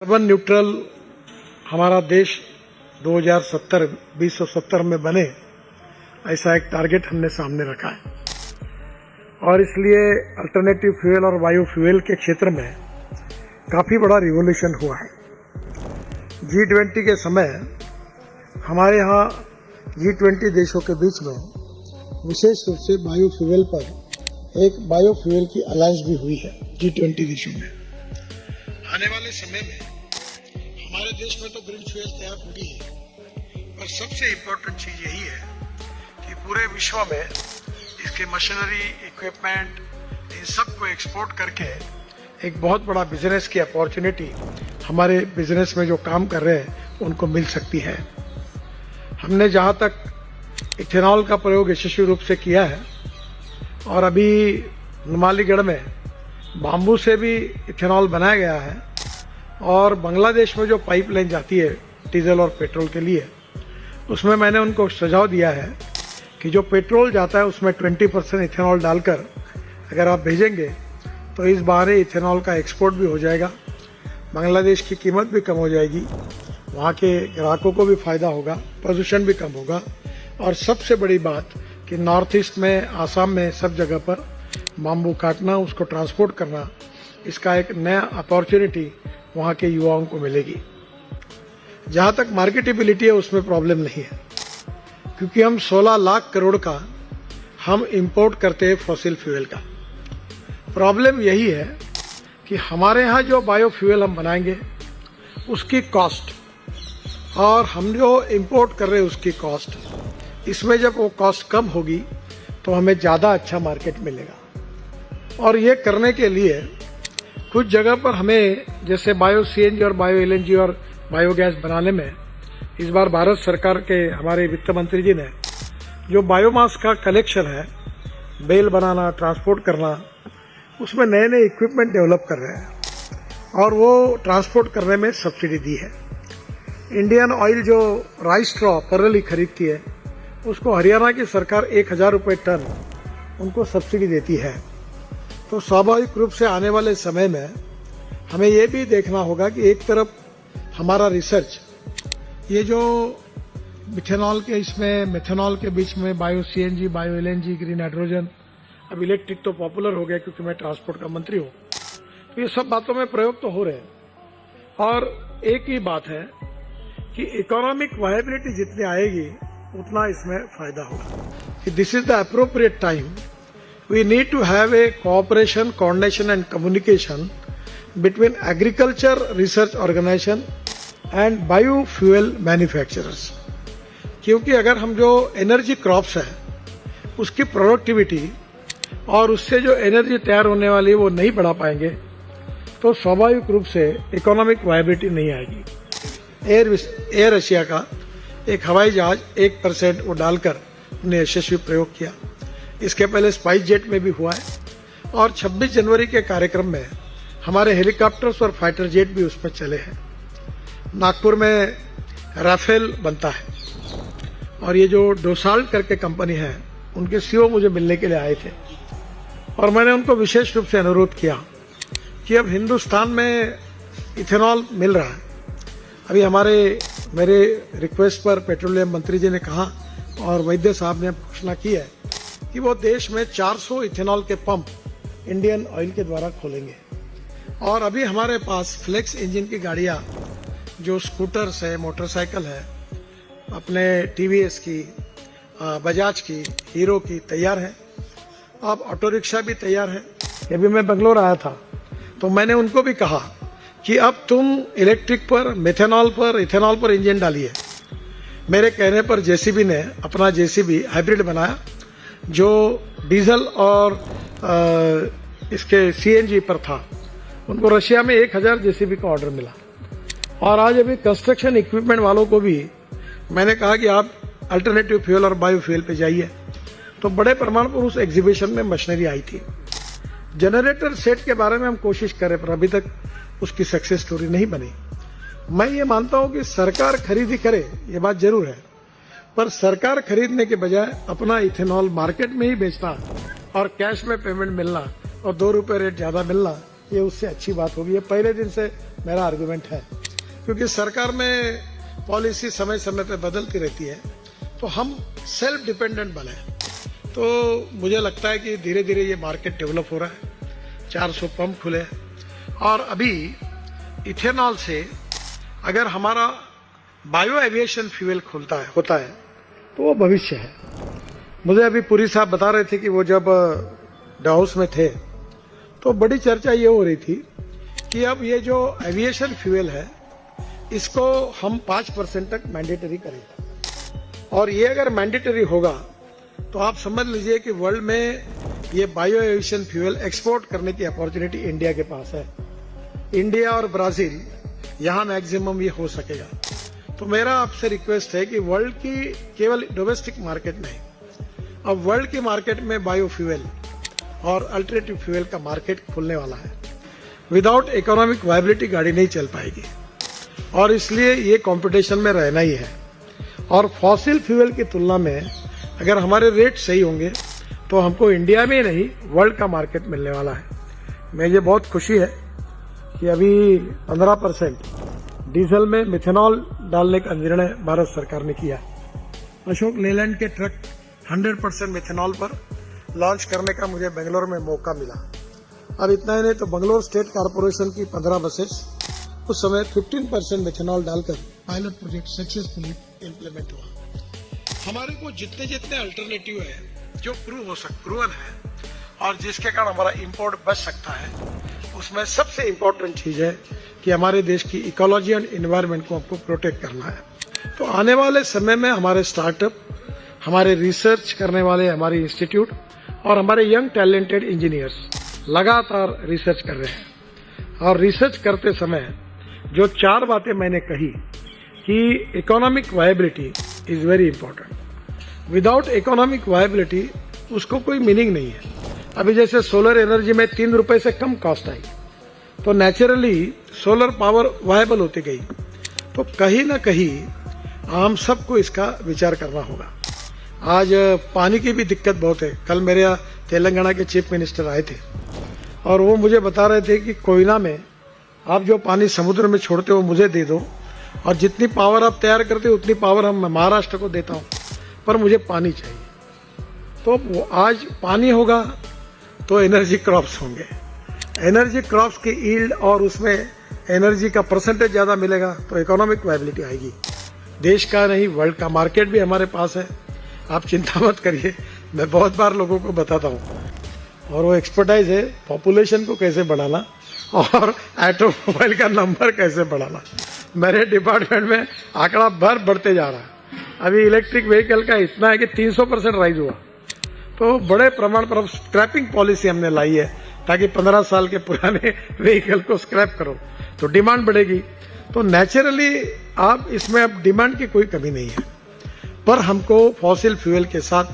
Carbon neutral हमारा देश 2070 में बने, ऐसा एक टारगेट हमने सामने रखा है और इसलिए अल्टरनेटिव फ्यूल और बायो फ्यूल के क्षेत्र में काफ़ी बड़ा रिवोल्यूशन हुआ है। G20 के समय हमारे यहाँ G20 देशों के बीच में विशेष रूप से बायो फ्यूल पर एक बायो फ्यूल की अलायंस भी हुई है G20 देशों में। आने वाले समय में हमारे देश में तो ग्रीन फ्यूल तैयार होगी ही, पर सबसे इम्पोर्टेंट चीज यही है कि पूरे विश्व में इसके मशीनरी, इक्विपमेंट, इन सब को एक्सपोर्ट करके एक बहुत बड़ा बिजनेस की अपॉर्चुनिटी हमारे बिजनेस में जो काम कर रहे हैं उनको मिल सकती है। हमने जहां तक इथेनॉल का प्रयोग यशस्वी रूप से किया है और अभी नुमालीगढ़ में बाम्बू से भी इथेनॉल बनाया गया है और बांग्लादेश में जो पाइपलाइन जाती है डीजल और पेट्रोल के लिए, उसमें मैंने उनको सुझाव दिया है कि जो पेट्रोल जाता है उसमें 20% इथेनॉल डालकर अगर आप भेजेंगे तो इस बहाने इथेनॉल का एक्सपोर्ट भी हो जाएगा, बांग्लादेश की कीमत भी कम हो जाएगी, वहाँ के ग्राहकों को भी फायदा होगा, प्रदूषण भी कम होगा और सबसे बड़ी बात कि नॉर्थ ईस्ट में, आसाम में सब जगह पर बाम्बू काटना, उसको ट्रांसपोर्ट करना, इसका एक नया अपॉर्चुनिटी वहाँ के युवाओं को मिलेगी। जहाँ तक मार्केटेबिलिटी है उसमें प्रॉब्लम नहीं है, क्योंकि हम 16 लाख करोड़ का हम इंपोर्ट करते हैं फॉसिल फ्यूल का। प्रॉब्लम यही है कि हमारे यहाँ जो बायो फ्यूल हम बनाएंगे उसकी कॉस्ट और हम जो इंपोर्ट कर रहे हैं उसकी कॉस्ट, इसमें जब वो कॉस्ट कम होगी तो हमें ज़्यादा अच्छा मार्केट मिलेगा। और ये करने के लिए कुछ जगह पर हमें जैसे बायो सीएनजी और बायो एलएनजी और बायोगैस बनाने में इस बार भारत सरकार के हमारे वित्त मंत्री जी ने जो बायोमास का कलेक्शन है, बेल बनाना, ट्रांसपोर्ट करना, उसमें नए नए इक्विपमेंट डेवलप कर रहे हैं और वो ट्रांसपोर्ट करने में सब्सिडी दी है। इंडियन ऑयल जो राइस स्ट्रॉ परली खरीदती है उसको हरियाणा की सरकार 1000 रुपये टन उनको सब्सिडी देती है। तो स्वाभाविक रूप से आने वाले समय में हमें ये भी देखना होगा कि एक तरफ हमारा रिसर्च, ये जो मिथेनॉल के इसमें मेथेनॉल के बीच में bio CNG, bio LNG, green hydrogen, अब इलेक्ट्रिक तो पॉपुलर हो गया क्योंकि मैं ट्रांसपोर्ट का मंत्री हूँ, तो ये सब बातों में प्रयोग तो हो रहे हैं। और एक ही बात है कि इकोनॉमिक वायबिलिटी जितनी आएगी उतना इसमें फायदा होगा। This is the appropriate time we need to have a cooperation, coordination and communication between agriculture research organization and biofuel manufacturers। क्योंकि अगर हम जो एनर्जी क्रॉप्स है उसकी प्रोडक्टिविटी और उससे जो एनर्जी तैयार होने वाली है वो नहीं बढ़ा पाएंगे तो स्वाभाविक रूप से इकोनॉमिक वायबिलिटी नहीं आएगी। एयर एशिया का एक हवाई जहाज 1% वो डालकर उन्हें यशस्वी प्रयोग किया। इसके पहले स्पाइस जेट में भी हुआ है और 26 जनवरी के कार्यक्रम में हमारे हेलीकॉप्टर्स और फाइटर जेट भी उसमें चले हैं। नागपुर में राफेल बनता है और ये जो डोसाल्ट करके कंपनी है उनके सीईओ मुझे मिलने के लिए आए थे और मैंने उनको विशेष रूप से अनुरोध किया कि अब हिंदुस्तान में इथेनॉल मिल रहा है। अभी मेरे रिक्वेस्ट पर पेट्रोलियम मंत्री जी ने कहा और वैद्य साहब ने घोषणा की है कि वो देश में 400 इथेनॉल के पंप इंडियन ऑयल के द्वारा खोलेंगे। और अभी हमारे पास फ्लेक्स इंजन की गाड़ियां, जो स्कूटर्स है, मोटरसाइकिल है, अपने टीवीएस की, बजाज की, हीरो की तैयार है। अब ऑटो रिक्शा भी तैयार है। अभी मैं बेंगलोर आया था तो मैंने उनको भी कहा कि अब तुम इलेक्ट्रिक पर, मेथेनॉल पर, इथेनॉल पर इंजन डालिए। मेरे कहने पर जेसीबी ने अपना जेसीबी हाइब्रिड बनाया जो डीजल और इसके सीएनजी पर था। उनको रशिया में 1000 जेसीबी का ऑर्डर मिला और आज अभी कंस्ट्रक्शन इक्विपमेंट वालों को भी मैंने कहा कि आप अल्टरनेटिव फ्यूल और बायो फ्यूल पे जाइए। तो बड़े प्रमाण पर उस एग्जीबिशन में मशीनरी आई थी। जनरेटर सेट के बारे में हम कोशिश करें पर अभी तक उसकी सक्सेस स्टोरी नहीं बनी। मैं ये मानता हूं कि सरकार खरीदी करे, ये बात जरूर है, पर सरकार खरीदने के बजाय अपना इथेनॉल मार्केट में ही बेचना और कैश में पेमेंट मिलना और 2 रुपए रेट ज्यादा मिलना, ये उससे अच्छी बात होगी। ये पहले दिन से मेरा आर्गुमेंट है, क्योंकि सरकार में पॉलिसी समय समय पे बदलती रहती है, तो हम सेल्फ डिपेंडेंट बने। तो मुझे लगता है कि धीरे धीरे ये मार्केट डेवलप हो रहा है। 400 पंप खुले, और अभी इथेनॉल से अगर हमारा बायो एविएशन फ्यूल होता है तो वो भविष्य है। मुझे अभी पुरी साहब बता रहे थे कि वो जब डाउस में थे तो बड़ी चर्चा ये हो रही थी कि अब ये जो एविएशन फ्यूल है इसको हम 5% तक मैंडेटरी करेंगे, और ये अगर मैंडेटरी होगा तो आप समझ लीजिए कि वर्ल्ड में ये बायो एविएशन फ्यूल एक्सपोर्ट करने की अपॉर्चुनिटी इंडिया के पास है। इंडिया और ब्राजील, यहाँ मैक्सिमम ये हो सकेगा। तो मेरा आपसे रिक्वेस्ट है कि वर्ल्ड की केवल डोमेस्टिक मार्केट नहीं, अब वर्ल्ड की मार्केट में बायो फ्यूल और अल्टरनेटिव फ्यूल का मार्केट खुलने वाला है। विदाउट इकोनॉमिक वायबिलिटी गाड़ी नहीं चल पाएगी, और इसलिए ये कंपटीशन में रहना ही है। और फॉसिल फ्यूल की तुलना में अगर हमारे रेट सही होंगे तो हमको इंडिया में नहीं वर्ल्ड का मार्केट मिलने वाला है। मुझे बहुत खुशी है कि अभी 15% डीजल में मिथेनॉल डालने का निर्णय भारत सरकार ने किया। अशोक लेलैंड के ट्रक 100% मिथेनॉल पर लॉन्च करने का मुझे बेंगलोर में मौका मिला। अब इतना ही नहीं तो बेंगलोर स्टेट कॉर्पोरेशन की 15 बसेस उस समय 15% मिथेनॉल डालकर पायलट प्रोजेक्ट सक्सेसफुली इम्प्लीमेंट हुआ। हमारे को जितने जितने अल्टरनेटिव है जो प्रूवन है और जिसके कारण हमारा इंपोर्ट बच सकता है, उसमें सबसे इम्पोर्टेंट चीज है कि हमारे देश की इकोलॉजी एंड एनवायरनमेंट को हमको प्रोटेक्ट करना है। तो आने वाले समय में हमारे स्टार्टअप, हमारे रिसर्च करने वाले हमारे इंस्टीट्यूट और हमारे यंग टैलेंटेड इंजीनियर्स लगातार रिसर्च कर रहे हैं। और रिसर्च करते समय जो 4 बातें मैंने कही कि economic viability is very important. Without economic viability उसको कोई मीनिंग नहीं है। अभी जैसे सोलर एनर्जी में 3 रुपए से कम कॉस्ट आई, तो नेचुरली सोलर पावर वायबल होती गई। तो कहीं ना कहीं हम सबको इसका विचार करना होगा। आज पानी की भी दिक्कत बहुत है। कल मेरे यहाँ तेलंगाना के चीफ मिनिस्टर आए थे और वो मुझे बता रहे थे कि कोयना में आप जो पानी समुद्र में छोड़ते हो मुझे दे दो, और जितनी पावर आप तैयार करते हो उतनी पावर हम महाराष्ट्र को देता हूँ, पर मुझे पानी चाहिए। तो आज पानी होगा तो एनर्जी क्रॉप्स होंगे, एनर्जी क्रॉप्स की ईल्ड और उसमें एनर्जी का परसेंटेज ज्यादा मिलेगा तो इकोनॉमिक वायबिलिटी आएगी। देश का नहीं वर्ल्ड का मार्केट भी हमारे पास है, आप चिंता मत करिए। मैं बहुत बार लोगों को बताता हूँ, और वो एक्सपर्टाइज है पॉपुलेशन को कैसे बढ़ाना और ऑटोमोबाइल का नंबर कैसे बढ़ाना। मेरे डिपार्टमेंट में आंकड़ा बढ़ते जा रहा है। अभी इलेक्ट्रिक व्हीकल का इतना है कि 300% राइज हुआ। तो बड़े प्रमाण पर अब स्क्रैपिंग पॉलिसी हमने लाई है ताकि 15 साल के पुराने व्हीकल को स्क्रैप करो तो डिमांड बढ़ेगी। तो नेचुरली आप इसमें अब डिमांड की कोई कमी नहीं है, पर हमको फॉसिल फ्यूल के साथ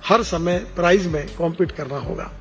हर समय प्राइस में कॉम्पीट करना होगा।